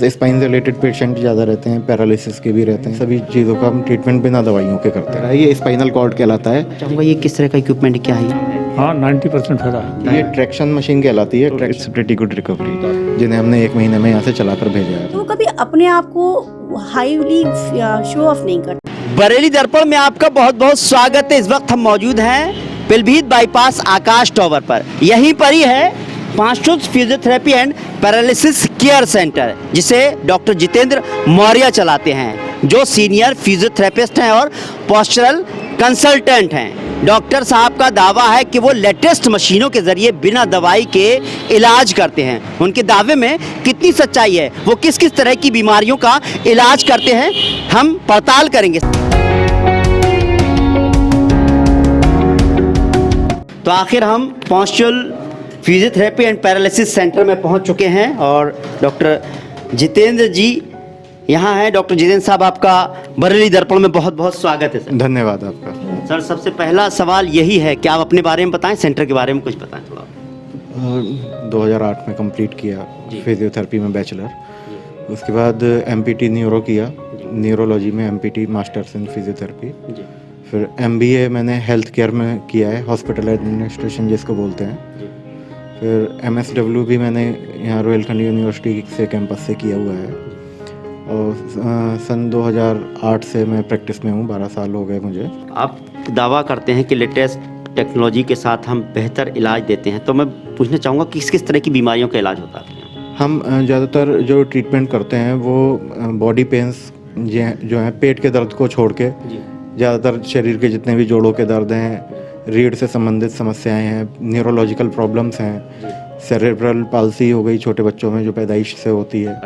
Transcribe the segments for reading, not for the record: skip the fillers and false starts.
पास spine से related patient ज़्यादा रहते हैं, पैरालिसिस के भी रहते हैं। सभी चीज़ों का हम ट्रीटमेंट बिना दवाइयों के करते हैं। ये स्पाइनल कॉर्ड कहलाता है। चाहूँगा ये किस तरह का इक्विपमेंट क्या है? हाँ 90% फायदा है। ये ट्रैक्शन मशीन कहलाती है। इट्स प्रीटी गुड रिकवरी, जिन्हें हमने 1 महीने में यहाँ से चलाकर भेजा है। तो कभी अपने आप को हाईली शो ऑफ नहीं करते। बरेली दर्पण में आपका बहुत बहुत स्वागत है। इस वक्त हम मौजूद हैं पीलीभीत बाईपास आकाश टावर पर। यहीं पर ही है पांचुत physiotherapy and paralysis care centre, जिसे डॉक्टर जितेंद्र मौर्य चलाते हैं, जो सीनियर फिजियोथेरेपिस्ट हैं और पोस्चरल कंसल्टेंट हैं। डॉक्टर साहब का दावा है कि वो लेटेस्ट मशीनों के जरिए बिना दवाई के इलाज करते हैं। उनके दावे में कितनी सच्चाई है, वो किस किस तरह की बीमारियों का इलाज करते हैं, हम पड़ताल करेंगे। तो आखिर हम postural physiotherapy and paralysis centre में पहुंच चुके हैं और डॉक्टर जितेंद्र जी यहाँ हैं। डॉक्टर जितेंद्र साहब, आपका बरेली दर्पण में बहुत बहुत स्वागत है सर। धन्यवाद आपका। सर, सबसे पहला सवाल यही है कि आप अपने बारे में बताएं, सेंटर के बारे में कुछ बताएं थोड़ा। 2008 में कंप्लीट किया फिजियोथेरेपी में बैचलर। उसके बाद MPT न्यूरो किया, न्यूरोलॉजी में MPT मास्टर्स इन फिजियोथेरेपी। फिर MBA मैंने हेल्थ केयर में किया है, हॉस्पिटल एडमिनिस्ट्रेशन जिसको बोलते हैं। फिर MSW भी मैंने यहाँ रोहिलखंड यूनिवर्सिटी से कैंपस से किया हुआ है। और सन 2008 से मैं प्रैक्टिस में हूँ, 12 साल हो गए मुझे। आप दावा करते हैं कि लेटेस्ट टेक्नोलॉजी के साथ हम बेहतर इलाज देते हैं, तो मैं पूछना चाहूँगा किस किस तरह की बीमारियों का इलाज होता है? हम ज़्यादातर जो ट्रीटमेंट करते हैं वो बॉडी पेन्स जो हैं, पेट के दर्द को छोड़ के ज़्यादातर शरीर के जितने भी जोड़ों के दर्द हैं, रीढ़ से संबंधित समस्याएं हैं, न्यूरोलॉजिकल प्रॉब्लम्स हैं, सेरेब्रल पाल्सी हो गई छोटे बच्चों में जो पैदाइश से होती है,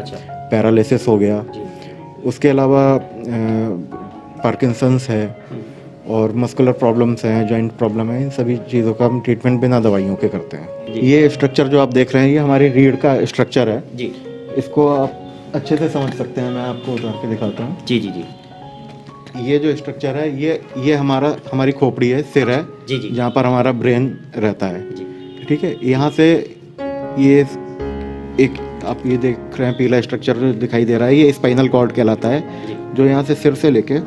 पैरालिसिस हो गया, उसके अलावा पार्किंसंस है और मस्कुलर प्रॉब्लम्स हैं, जॉइंट प्रॉब्लम है। इन सभी चीज़ों का हम ट्रीटमेंट बिना दवाइयों के करते हैं। ये स्ट्रक्चर जो आप देख रहे हैं, ये हमारी रीढ़ का स्ट्रक्चर है जी। इसको आप अच्छे से समझ सकते हैं, मैं आपको उतार के दिखाता हूँ। जी जी जी। ये जो स्ट्रक्चर है, ये हमारी खोपड़ी है, सिर है जी जी, जहाँ पर हमारा ब्रेन रहता है जी। ठीक है, यहाँ से ये एक आप ये देख रहे हैं पीला स्ट्रक्चर दिखाई दे रहा है, ये स्पाइनल कॉर्ड कहलाता है, जो यहाँ से सिर से लेके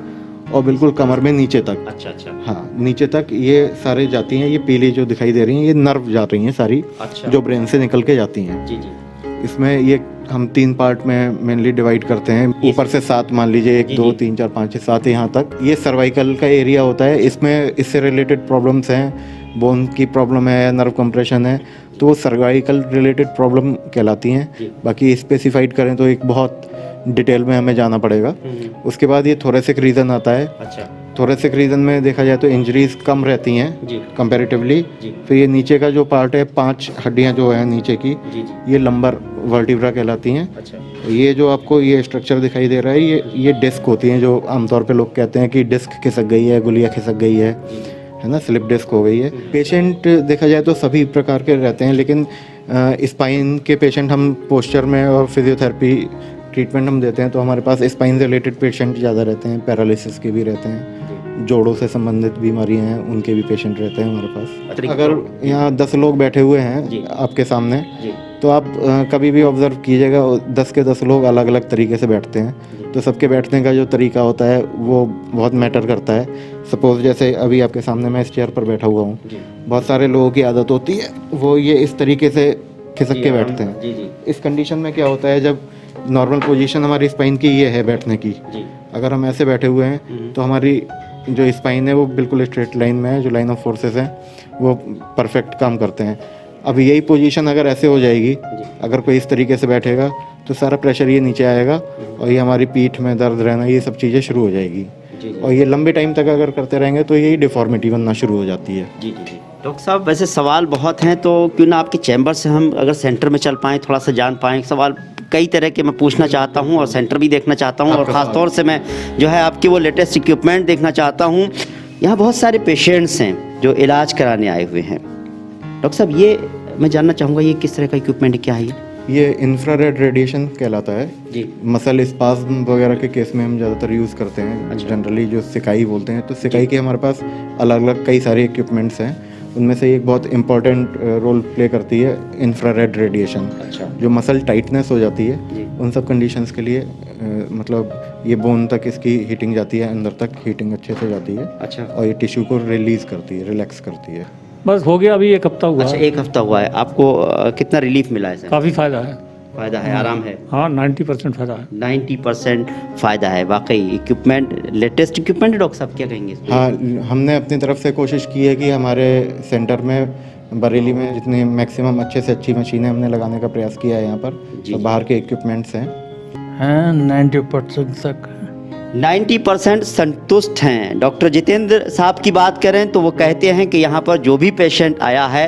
और बिल्कुल कमर में नीचे तक। अच्छा। हाँ, नीचे तक ये सारे जाती हैं। ये पीली जो दिखाई दे रही हैं, ये नर्व जा रही हैं सारी। जो ब्रेन से निकल के जाती हैं जी जी। इसमें ये हम 3 पार्ट में मेनली डिवाइड करते हैं। ऊपर से 7 मान लीजिए, 1 2 3 4 5 6 7 यहाँ तक। ये सर्वाइकल का एरिया होता है। इसमें इससे रिलेटेड प्रॉब्लम्स हैं, बोन की प्रॉब्लम है, नर्व कंप्रेशन है, तो वो सर्वाइकल रिलेटेड प्रॉब्लम कहलाती हैं। बाकी स्पेसिफाइड करें तो एक बहुत डिटेल में हमें जाना पड़ेगा। उसके बाद ये थोरेसिक रीजन आता है। अच्छा। थोरेसिक रीजन में देखा जाए तो इंजरीज कम रहती हैं कंपैरेटिवली। फिर ये नीचे का जो पार्ट है, 5 हड्डियां जो है नीचे की, ये लंबर वर्टिब्रा कहलाती हैं। अच्छा। ये जो आपको ये स्ट्रक्चर दिखाई दे रहा है, ये डिस्क होती हैं, जो आमतौर पे लोग कहते हैं कि डिस्क खिसक गई है, गुलिया खिसक गई है ना, स्लिप डिस्क हो गई है। पेशेंट देखा जाए तो सभी प्रकार के रहते हैं, लेकिन स्पाइन के पेशेंट हम पोस्चर में और फिजियोथेरेपी ट्रीटमेंट हम देते हैं, तो हमारे पास स्पाइन से रिलेटेड पेशेंट ज़्यादा रहते हैं, पैरालिसिस के भी रहते हैं, जोड़ों से संबंधित बीमारियां हैं उनके भी पेशेंट रहते हैं हमारे पास। अगर यहाँ 10 लोग बैठे हुए हैं आपके सामने, तो आप कभी भी ऑब्जर्व कीजिएगा, 10 के 10 लोग अलग अलग तरीके से बैठते हैं। तो सबके बैठने का जो तरीका होता है वो बहुत मैटर करता है। सपोज जैसे अभी आपके सामने मैं इस चेयर पर बैठा हुआ हूँ, बहुत सारे लोगों की आदत होती है वो ये इस तरीके से खिसक के बैठते हैं। इस कंडीशन में क्या होता है, जब नॉर्मल पोजीशन हमारी स्पाइन की ये है बैठने की, अगर हम ऐसे बैठे हुए हैं तो हमारी जो स्पाइन है वो बिल्कुल स्ट्रेट लाइन में है, जो लाइन ऑफ फोर्सेस हैं वो परफेक्ट काम करते हैं। अब यही पोजीशन अगर ऐसे हो जाएगी, अगर कोई इस तरीके से बैठेगा तो सारा प्रेशर ये नीचे आएगा और ये हमारी पीठ में दर्द रहना, ये सब चीज़ें शुरू हो जाएगी। और ये लंबे टाइम तक अगर करते रहेंगे तो यही डिफॉर्मिटी बनना शुरू हो जाती है। जी जी जी। डॉक्टर साहब, वैसे सवाल बहुत हैं, तो क्यों ना आपके चैम्बर से हम अगर सेंटर में चल पाएँ, थोड़ा सा जान पाएँ। सवाल कई तरह के मैं पूछना चाहता हूँ और सेंटर भी देखना चाहता हूँ, और ख़ास तौर से मैं जो है आपकी वो लेटेस्ट इक्विपमेंट देखना चाहता हूँ। यहाँ बहुत सारे पेशेंट्स हैं जो इलाज कराने आए हुए हैं। डॉक्टर साहब, ये मैं जानना चाहूँगा, ये किस तरह का इक्विपमेंट क्या है? ये इंफ्रारेड रेडिएशन कहलाता है जी। मसल स्पाज्म वगैरह के केस में हम ज़्यादातर यूज़ करते हैं। जनरली जो सिकाई बोलते हैं, तो सिकाई के हमारे पास अलग अलग कई सारे इक्विपमेंट्स हैं। उनमें से एक बहुत इंपॉर्टेंट रोल प्ले करती है इंफ्रारेड रेडिएशन। अच्छा। जो मसल टाइटनेस हो जाती है उन सब कंडीशंस के लिए मतलब ये बोन तक इसकी हीटिंग जाती है, अंदर तक हीटिंग अच्छे से जाती है। अच्छा और ये टिश्यू को रिलीज़ करती है, रिलैक्स करती है। बस हो गया, अभी 1 हफ्ता हुआ अच्छा, है। 1 हफ्ता हुआ है आपको, कितना रिलीफ मिला है सर? काफ़ी फ़ायदा है। फ़ायदा है, आराम है। हाँ 90% फ़ायदा है। 90% फ़ायदा है वाकई। इक्विपमेंट, लेटेस्ट इक्विपमेंट है डॉक्टर साहब, क्या कहेंगे इस पे? हाँ, हमने अपनी तरफ से कोशिश की है कि हमारे सेंटर में बरेली में जितनी मैक्सिमम अच्छे से अच्छी मशीनें हमने लगाने का प्रयास किया है यहाँ पर। जी। तो बाहर के इक्विपमेंट्स हैं। हाँ 90% तक 90% संतुष्ट हैं। डॉक्टर जितेंद्र साहब की बात करें तो वो कहते हैं कि यहाँ पर जो भी पेशेंट आया है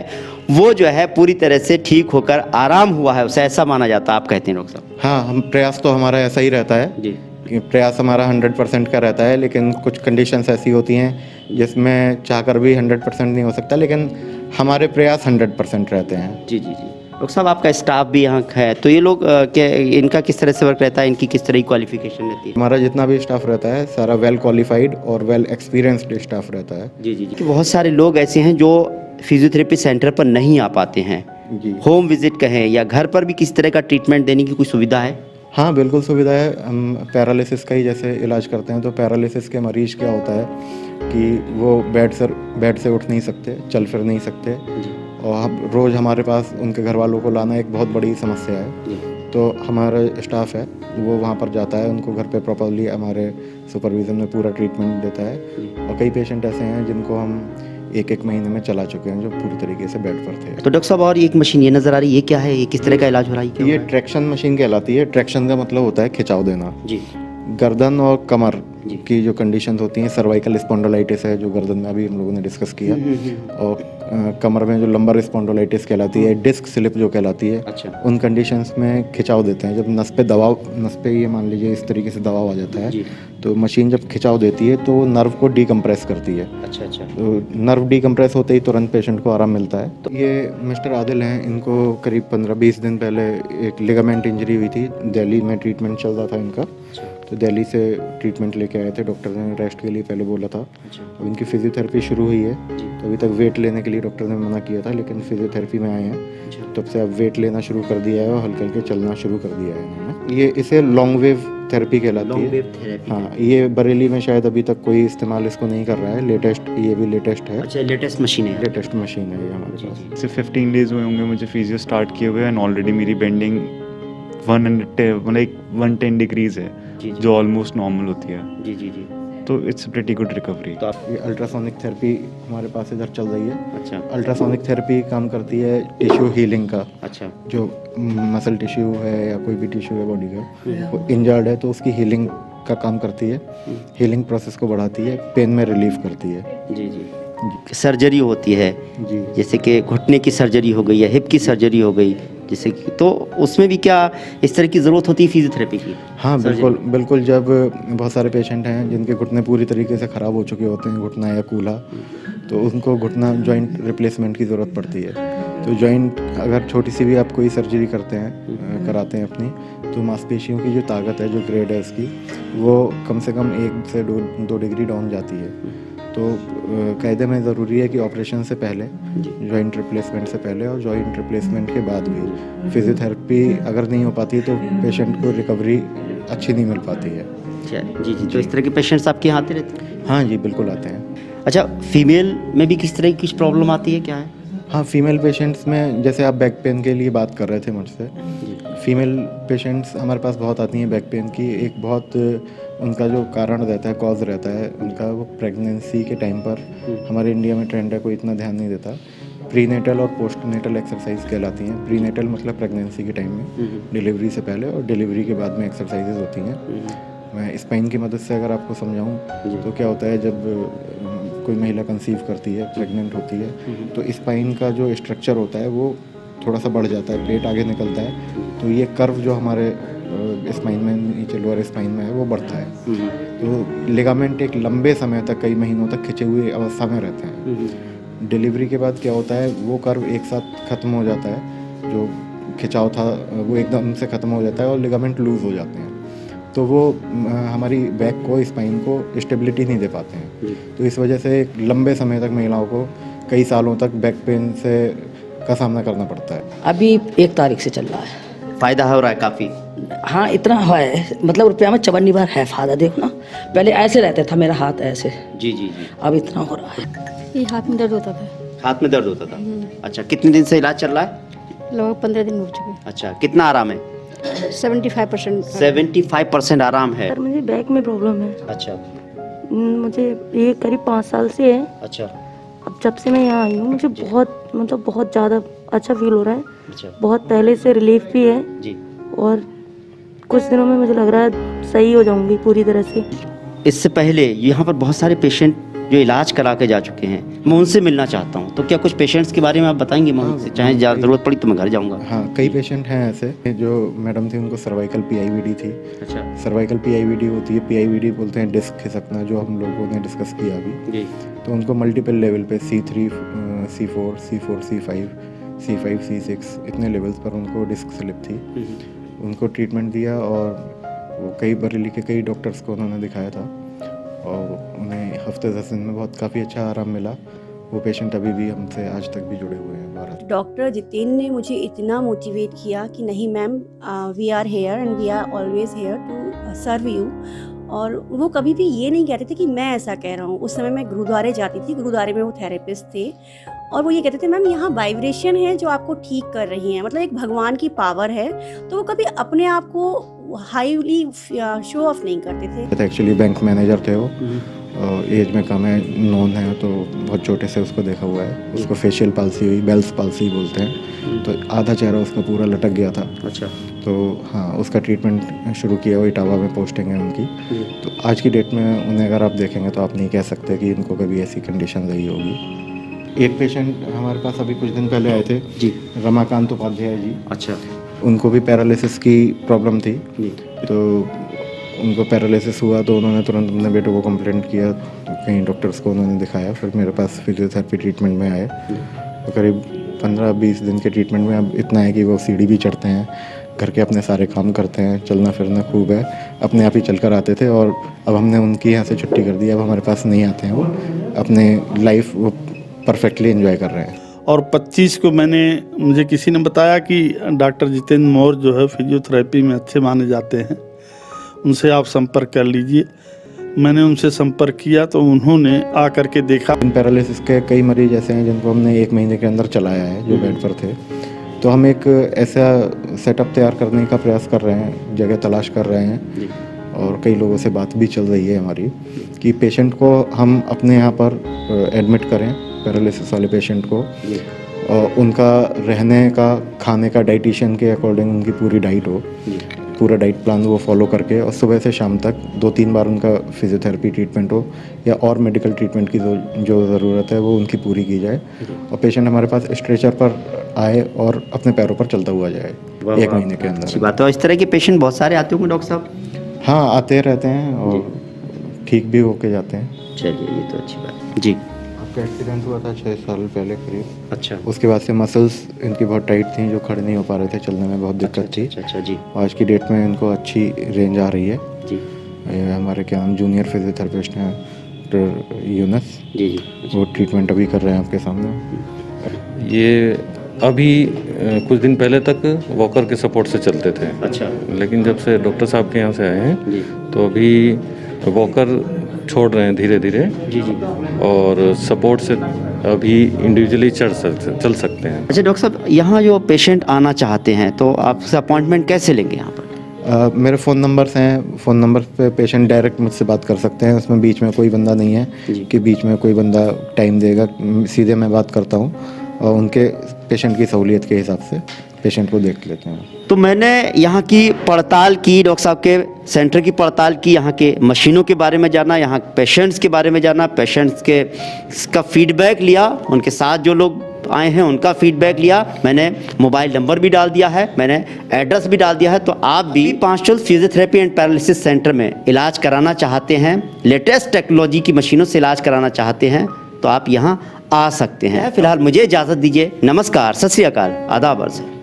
वो जो है पूरी तरह से ठीक होकर आराम हुआ है, उसे ऐसा माना जाता है। आप कहते हैं डॉक्टर साहब? हाँ, हम प्रयास तो हमारा ऐसा ही रहता है जी कि प्रयास हमारा 100% का रहता है, लेकिन कुछ कंडीशंस ऐसी होती हैं जिसमें चाहकर भी 100% नहीं हो सकता, लेकिन हमारे प्रयास 100% रहते हैं। जी जी जी। डॉक्टर साहब आपका स्टाफ भी यहाँ है, तो ये लोग क्या, इनका किस तरह से वर्क रहता है, इनकी किस तरह की क्वालिफिकेशन रहती है? हमारा जितना भी स्टाफ रहता है सारा वेल क्वालिफाइड और वेल एक्सपीरियंस्ड स्टाफ रहता है। जी जी जी। बहुत सारे लोग ऐसे हैं जो फिजियोथेरेपी सेंटर पर नहीं आ पाते हैं, जी होम विजिट कहें या घर पर भी किस तरह का ट्रीटमेंट देने की कोई सुविधा है? हाँ, बिल्कुल सुविधा है। हम पैरालिसिस का ही जैसे इलाज करते हैं, तो पैरालिसिस के मरीज़ क्या होता है कि वो बेड से उठ नहीं सकते, चल फिर नहीं सकते, और अब रोज़ हमारे पास उनके घर वालों को लाना एक बहुत बड़ी समस्या है। तो हमारा स्टाफ है वो वहाँ पर जाता है, उनको घर पे प्रॉपर्ली हमारे सुपरविज़न में पूरा ट्रीटमेंट देता है। और कई पेशेंट ऐसे हैं जिनको हम एक महीने में चला चुके हैं, जो पूरी तरीके से बेड पर थे। तो डॉक्टर साहब और एक मशीन ये नज़र आ रही है, ये क्या है, ये किस तरह का इलाज हो रहा है? क्या ये हो रहा ट्रैक्शन मशीन कहलाती है। ट्रैक्शन का मतलब होता है खिंचाव देना। है? जी गर्दन और कमर जी। की जो कंडीशंस होती हैं, सर्वाइकल स्पॉन्डिलाइटिस है जो गर्दन में अभी हम लोगों ने डिस्कस किया, और कमर में जो लंबर स्पॉन्डिलाइटिस कहलाती है, डिस्क स्लिप जो कहलाती है, अच्छा उन कंडीशंस में खिंचाव देते हैं। जब नस पे ये मान लीजिए इस तरीके से दबाव आ जाता है, जी। तो मशीन जब खिंचाव देती है तो नर्व को डीकम्प्रेस करती है। अच्छा अच्छा। तो नर्व डीकम्प्रेस होते ही तुरंत पेशेंट को आराम मिलता है। तो ये मिस्टर आदिल हैं, इनको करीब 15-20 दिन पहले एक लिगामेंट इंजरी हुई थी। दिल्ली में ट्रीटमेंट चल रहा था इनका, तो दिल्ली से ट्रीटमेंट लेके आए थे। डॉक्टर ने रेस्ट के लिए पहले बोला था। अब इनकी फिजियोथेरेपी शुरू हुई है, तो अभी तक वेट लेने के लिए डॉक्टर ने मना किया था, लेकिन फिजियोथेरेपी में आए हैं तब से अब वेट लेना शुरू कर दिया है और हल्के हल्के चलना शुरू कर दिया है इन्होंने। ये इसे लॉन्ग वेव थेरेपी कहलाती लॉन्ग है। Wave therapy. हाँ, ये बरेली में शायद अभी तक कोई इस्तेमाल इसको नहीं कर रहा है। लेटेस्ट, ये भी लेटेस्ट है, अच्छा, लेटेस्ट मशीन है। लेटेस्ट मशीन है ये हमारे पास। सिर्फ 15 डेज हुए होंगे मुझे फिजियो स्टार्ट किए हुए, एंड ऑलरेडी मेरी बेंडिंग 110 डिग्रीज है, जी, जी। जो ऑलमोस्ट नॉर्मल होती है। जी जी जी। तो इट्स प्रेटी गुड रिकवरी। तो आप, ये अल्ट्रासोनिक थेरेपी हमारे पास इधर चल रही है। अच्छा अल्ट्रासोनिक थेरेपी काम करती है टिश्यू हीलिंग का। अच्छा जो मसल टिश्यू है या कोई भी टिश्यू है बॉडी का, वो इंजर्ड है तो उसकी हीलिंग का काम करती है। हीलिंग प्रोसेस को बढ़ाती है, पेन में रिलीफ करती है। जी जी। सर्जरी होती है, जी जैसे कि घुटने की सर्जरी हो गई या हिप की सर्जरी हो गई, जैसे कि, तो उसमें भी क्या इस तरह की ज़रूरत होती है फिजियोथेरेपी की? हाँ, सर्जरी? बिल्कुल बिल्कुल। जब बहुत सारे पेशेंट हैं जिनके घुटने पूरी तरीके से ख़राब हो चुके होते हैं, घुटना या कूल्हा, तो उनको घुटना जॉइंट रिप्लेसमेंट की ज़रूरत पड़ती है। तो जॉइंट अगर छोटी सी भी आप कोई सर्जरी करते हैं, कराते हैं अपनी, तो मांसपेशियों की जो ताकत है, जो ग्रेड है इसकी, वो कम से कम 1 से 2 डिग्री डाउन जाती है। तो कायदे में ज़रूरी है कि ऑपरेशन से पहले, जॉइंट रिप्लेसमेंट से पहले और जॉइंट रिप्लेसमेंट के बाद भी फिजियोथेरेपी अगर नहीं हो पाती तो पेशेंट को रिकवरी अच्छी नहीं मिल पाती है। अच्छा, जी जी। तो इस तरह के पेशेंट्स आपके यहाँ आते रहते हैं? हाँ जी, बिल्कुल आते हैं। अच्छा, फीमेल में भी किस तरह की कुछ प्रॉब्लम आती है, क्या है? हाँ, फीमेल पेशेंट्स में, जैसे आप बैक पेन के लिए बात कर रहे थे मुझसे, फीमेल पेशेंट्स हमारे पास बहुत आती हैं बैक पेन की। एक बहुत उनका जो कारण रहता है, कॉज रहता है उनका, वो प्रेगनेंसी के टाइम पर हमारे इंडिया में ट्रेंड है, कोई इतना ध्यान नहीं देता, प्रीनेटल और पोस्टनेटल एक्सरसाइज कहलाती हैं। प्रीनेटल मतलब प्रेगनेंसी के टाइम में, डिलीवरी से पहले, और डिलीवरी के बाद में एक्सरसाइजेज होती हैं। मैं स्पाइन की मदद से अगर आपको समझाऊं तो क्या होता है, जब कोई महिला कंसीव करती है, प्रेग्नेंट होती है, तो स्पाइन का जो स्ट्रक्चर होता है वो थोड़ा सा बढ़ जाता है, पेट आगे निकलता है, तो ये कर्व जो हमारे स्पाइन में, नीचे लोअर स्पाइन में है, वो बढ़ता है। तो लिगामेंट एक लंबे समय तक, कई महीनों तक खिंचे हुए अवस्था में रहते हैं। डिलीवरी के बाद क्या होता है, वो कर्व एक साथ ख़त्म हो जाता है, जो खिंचाव था वो एकदम से ख़त्म हो जाता है और लिगामेंट लूज़ हो जाते हैं। तो वो हमारी बैक को, स्पाइन को स्टेबिलिटी नहीं दे पाते हैं। तो इस वजह से एक लंबे समय तक महिलाओं को कई सालों तक बैक पेन से का सामना करना पड़ता है। अभी 1 तारीख से चल रहा है। फ़ायदा हो रहा है काफ़ी? हाँ इतना है, मतलब रुपया में 54 बार है फायदा। देखो ना, पहले ऐसे रहता था मेरा हाथ ऐसे, जी जी जी। अब इतना हो रहा है। ये हाथ में दर्द होता था, हाथ में दर्द होता था। अच्छा, कितने दिन से इलाज चल रहा है? लगभग 15 दिन हो चुके। अच्छा, कितना आराम है? 75%। 75% आराम है। सर मुझे बैक में प्रॉब्लम है। अच्छा मुझे ये करीब 5 साल से है। अच्छा अब जब से मैं यहाँ आई हूँ मुझे बहुत मतलब बहुत ज़्यादा अच्छा फील हो रहा है। अच्छा बहुत पहले से रिलीफ भी है जी। और कुछ दिनों में मुझे लग रहा है सही हो जाऊंगी पूरी तरह से। इससे पहले यहाँ पर बहुत सारे पेशेंट जो इलाज करा के जा चुके हैं, मैं उनसे मिलना चाहता हूँ। तो क्या कुछ पेशेंट्स के बारे में आप बताएंगे? मैं उनसे चाहे ज़्यादा ज़रूरत पड़ी तो मैं घर जाऊँगा। हाँ, कई पेशेंट हैं ऐसे जो मैडम थी, उनको सर्वाइकल पीआईवीडी थी। अच्छा सर्वाइकल पीआईवीडी होती है, पीआईवीडी बोलते हैं डिस्क खिसकना, जो हम लोगों ने डिस्कस किया अभी। जी। तो उनको मल्टीपल लेवल पे C3, C4, C5, C5, C6 इतने लेवल्स पर उनको डिस्क स्लिप थी। उनको ट्रीटमेंट दिया और वो कई बरेली के कई डॉक्टर्स को उन्होंने दिखाया था और उन्हें हफ्ते 10 दिन में बहुत काफ़ी अच्छा आराम मिला। वो पेशेंट अभी भी हमसे आज तक भी जुड़े हुए हैं भारत। डॉक्टर जितेंद्र ने मुझे इतना मोटिवेट किया कि नहीं ma'am, we are here and we are always here to serve you. और वो कभी भी ये नहीं कहते थे कि मैं ऐसा कह रहा हूँ। उस समय मैं गुरुद्वारे जाती थी, गुरुद्वारे में वो थेरेपिस्ट थे और वो ये कहते थे मैम यहाँ वाइब्रेशन है जो आपको ठीक कर रही है, मतलब एक भगवान की पावर है। तो वो कभी अपने आप को हाईली शो ऑफ नहीं करते थे। एक्चुअली बैंक मैनेजर थे वो, एज में कम है, नॉन है, तो बहुत छोटे से उसको देखा हुआ है। उसको फेशियल पाल्सी हुई, बेल्स पाल्सी बोलते हैं, तो आधा चेहरा उसका पूरा लटक गया था। अच्छा। तो हाँ, उसका ट्रीटमेंट शुरू किया, वो इटावा में पोस्टिंग है उनकी। तो आज की डेट में उन्हें अगर आप देखेंगे तो आप नहीं कह सकते कि इनको कभी ऐसी कंडीशन रही होगी। एक पेशेंट हमारे पास अभी कुछ दिन पहले आए थे जी, रमाकांत उपाध्याय जी। अच्छा। उनको भी पैरालिसिस की प्रॉब्लम थी। जी। तो उनको पैरालिसिस हुआ तो उन्होंने तुरंत अपने बेटों को कंप्लेंट किया, तो कई डॉक्टर्स को उन्होंने दिखाया, फिर मेरे पास फिजियोथेरेपी ट्रीटमेंट में आए। तो करीब 15-20 दिन के ट्रीटमेंट में अब इतना है कि वो सीढ़ी भी चढ़ते हैं, घर के अपने सारे काम करते हैं, चलना फिरना खूब है, अपने आप ही चल कर आते थे। और अब हमने उनकी यहाँ से छुट्टी कर दी, अब हमारे पास नहीं आते हैं। वो अपने लाइफ वो परफेक्टली एंजॉय कर रहे हैं। और 25 को मुझे किसी ने बताया कि डॉक्टर जितेंद्र मौर्य जो है फिजियोथेरेपी में अच्छे माने जाते हैं, उनसे आप संपर्क कर लीजिए। मैंने उनसे संपर्क किया तो उन्होंने आकर के देखा। इन पैरालिसिस के कई मरीज ऐसे हैं जिनको हमने 1 महीने के अंदर चलाया है, जो बेड पर थे। तो हम एक ऐसा सेटअप तैयार करने का प्रयास कर रहे हैं, जगह तलाश कर रहे हैं और कई लोगों से बात भी चल रही है हमारी कि पेशेंट को हम अपने यहाँ पर एडमिट करें, पैरालिसिस वाले पेशेंट को, और उनका रहने का, खाने का डाइटिशियन के अकॉर्डिंग उनकी पूरी डाइट हो, पूरा डाइट प्लान वो फॉलो करके, और सुबह से शाम तक 2-3 बार उनका फिजियोथेरेपी ट्रीटमेंट हो या और मेडिकल ट्रीटमेंट की जो ज़रूरत है वो उनकी पूरी की जाए और पेशेंट हमारे पास स्ट्रेचर पर आए और अपने पैरों पर चलता हुआ जाए 1 महीने के अंदर। अच्छी बात है। इस तरह के पेशेंट बहुत सारे आते होंगे डॉक्टर साहब? हाँ, आते रहते हैं और ठीक भी होके जाते हैं। चलिए, ये तो अच्छी बात है जी। आपका एक्सीडेंट हुआ था 6 साल पहले करीब। अच्छा। उसके बाद से मसल्स इनकी बहुत टाइट थी, जो खड़े नहीं हो पा रहे थे, चलने में बहुत दिक्कत थी। अच्छा जी। आज की डेट में इनको अच्छी रेंज आ रही है जी। ये हमारे क्या नाम जूनियर फिजियोथेरेपिस्ट हैं डॉक्टर यूनस जी जी, वो ट्रीटमेंट अभी कर रहे हैं आपके सामने। ये अभी कुछ दिन पहले तक वॉकर के सपोर्ट से चलते थे। अच्छा। लेकिन जब से डॉक्टर साहब के यहाँ से आए हैं जी तो अभी वॉकर छोड़ रहे हैं धीरे धीरे जी जी। और सपोर्ट से अभी इंडिविजुअली चल सकते हैं। अच्छा डॉक्टर साहब, यहाँ जो पेशेंट आना चाहते हैं तो आपसे अपॉइंटमेंट कैसे लेंगे यहाँ पर? मेरे फ़ोन नंबर्स हैं, फ़ोन नंबर पे पेशेंट डायरेक्ट मुझसे बात कर सकते हैं। उसमें बीच में कोई बंदा नहीं है कि बीच में कोई बंदा टाइम देगा, सीधे मैं बात करता हूँ और उनके पेशेंट की सहूलियत के हिसाब से पेशेंट को देख लेते हैं। तो मैंने यहाँ की पड़ताल की, डॉक्टर साहब के सेंटर की पड़ताल की, यहाँ के मशीनों के बारे में जाना, यहाँ पेशेंट्स के बारे में जाना, पेशेंट्स के का फीडबैक लिया, उनके साथ जो लोग आए हैं उनका फीडबैक लिया। मैंने मोबाइल नंबर भी डाल दिया है, मैंने एड्रेस भी डाल दिया है। तो आप भी Panchal physiotherapy and paralysis centre में इलाज कराना चाहते हैं, लेटेस्ट टेक्नोलॉजी की मशीनों से इलाज कराना चाहते हैं तो आप यहाँ आ सकते हैं। फिलहाल मुझे इजाज़त दीजिए। नमस्कार, सत श्री अकाल, आदाब अर्ज़ है।